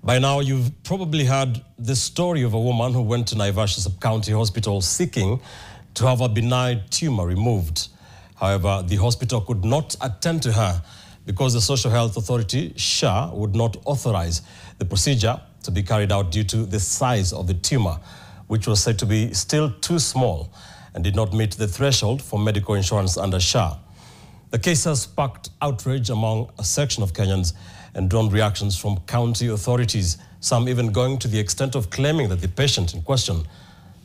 By now, you've probably heard the story of a woman who went to Naivasha Sub-County Hospital seeking to have a benign tumor removed. However, the hospital could not attend to her because the Social Health Authority, SHA, would not authorize the procedure to be carried out due to the size of the tumor, which was said to be still too small and did not meet the threshold for medical insurance under SHA. The case has sparked outrage among a section of Kenyans and drawn reactions from county authorities, some even going to the extent of claiming that the patient in question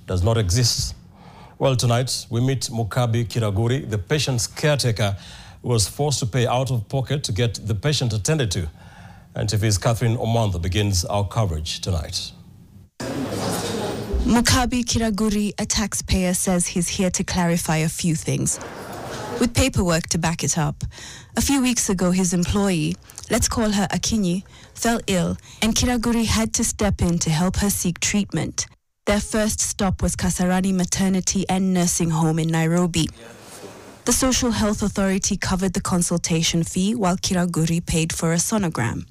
does not exist. Well, tonight we meet Mukabi Kiraguri, the patient's caretaker, who was forced to pay out of pocket to get the patient attended to. And TV's Catherine Omantha begins our coverage tonight. Mukabi Kiraguri, a taxpayer, says he's here to clarify a few things, with paperwork to back it up. A few weeks ago, his employee, let's call her Akinyi, fell ill, and Kiraguri had to step in to help her seek treatment. Their first stop was Kasarani Maternity and Nursing Home in Nairobi. The Social Health Authority covered the consultation fee while Kiraguri paid for a sonogram.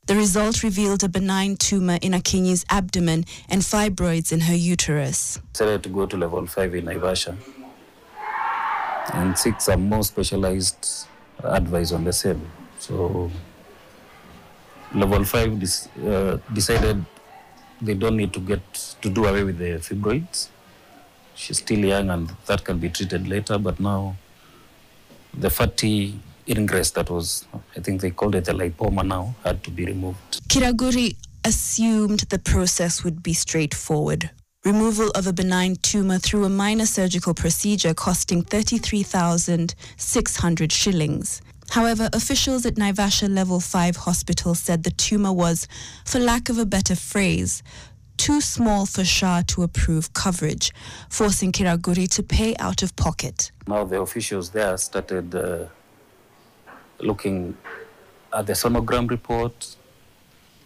The result revealed a benign tumor in Akinyi's abdomen and fibroids in her uterus. I decided to go to level 5 in Naivasha and seek some more specialized advice on the same. So level 5 decided they don't need to do away with the fibroids. She's still young and that can be treated later, but now the fatty ingress that was, I think they called it a lipoma now, had to be removed. Kiraguri assumed the process would be straightforward. Removal of a benign tumor through a minor surgical procedure costing 33,600 shillings. However, officials at Naivasha Level 5 Hospital said the tumor was, for lack of a better phrase, too small for SHA to approve coverage, forcing Kiraguri to pay out of pocket. Now the officials there started looking at the sonogram report,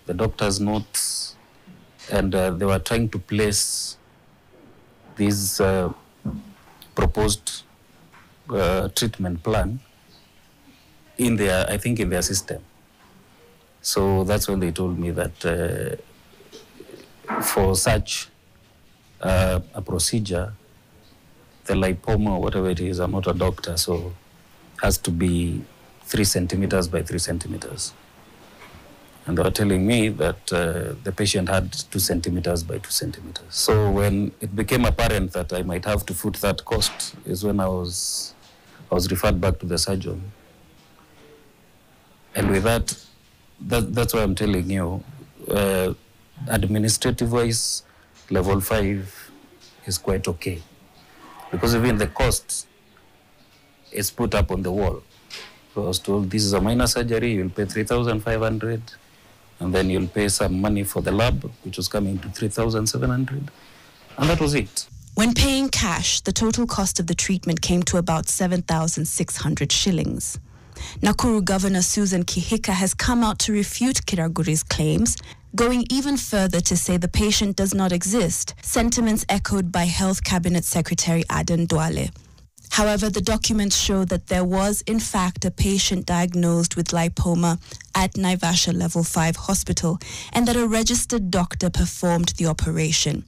the doctor's notes, and they were trying to place this proposed treatment plan in their, I think, in their system. So that's when they told me that for such a procedure, the lipoma, whatever it is, I'm not a doctor, so has to be 3 centimeters by 3 centimeters. And they were telling me that the patient had 2 centimeters by 2 centimeters. So when it became apparent that I might have to foot that cost is when I was referred back to the surgeon. And with that's why I'm telling you, administrative-wise, level 5 is quite okay. Because even the cost is put up on the wall. So I was told, this is a minor surgery, you'll pay 3,500, and then you'll pay some money for the lab, which was coming to 3,700, and that was it. When paying cash, the total cost of the treatment came to about 7,600 shillings. Nakuru Governor Susan Kihika has come out to refute Kiraguri's claims, going even further to say the patient does not exist, sentiments echoed by Health Cabinet Secretary Aden Duale. However, the documents show that there was, in fact, a patient diagnosed with lipoma at Naivasha Level 5 Hospital and that a registered doctor performed the operation.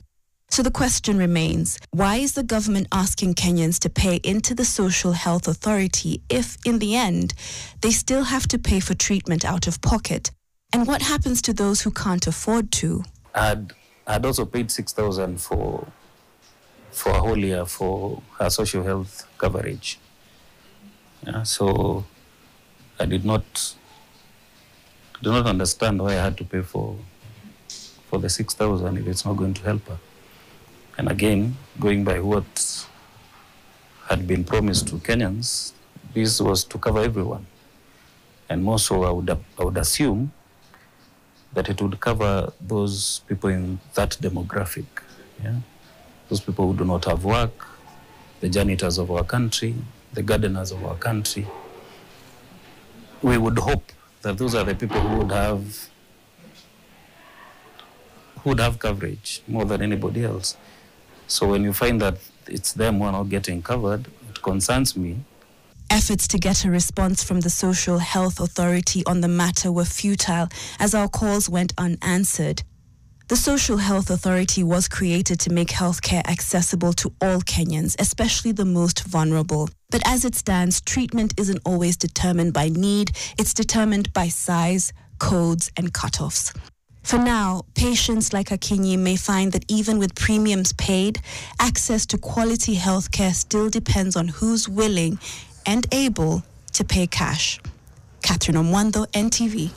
So the question remains, why is the government asking Kenyans to pay into the Social Health Authority if, in the end, they still have to pay for treatment out of pocket? And what happens to those who can't afford to? I'd also paid 6,000 for a whole year for her social health coverage. Yeah, so I do not understand why I had to pay for the 6,000 if it's not going to help her. And again, going by what had been promised to Kenyans, this was to cover everyone. And more so, I would assume that it would cover those people in that demographic. Yeah? Those people who do not have work, the janitors of our country, the gardeners of our country. We would hope that those are the people who would have coverage more than anybody else. So when you find that it's them who are not getting covered, it concerns me. Efforts to get a response from the Social Health Authority on the matter were futile as our calls went unanswered. The Social Health Authority was created to make healthcare accessible to all Kenyans, especially the most vulnerable. But as it stands, treatment isn't always determined by need, it's determined by size, codes, and cutoffs. For now, patients like Akinyi may find that even with premiums paid, access to quality healthcare still depends on who's willing and able to pay cash. Catherine Omwando, NTV.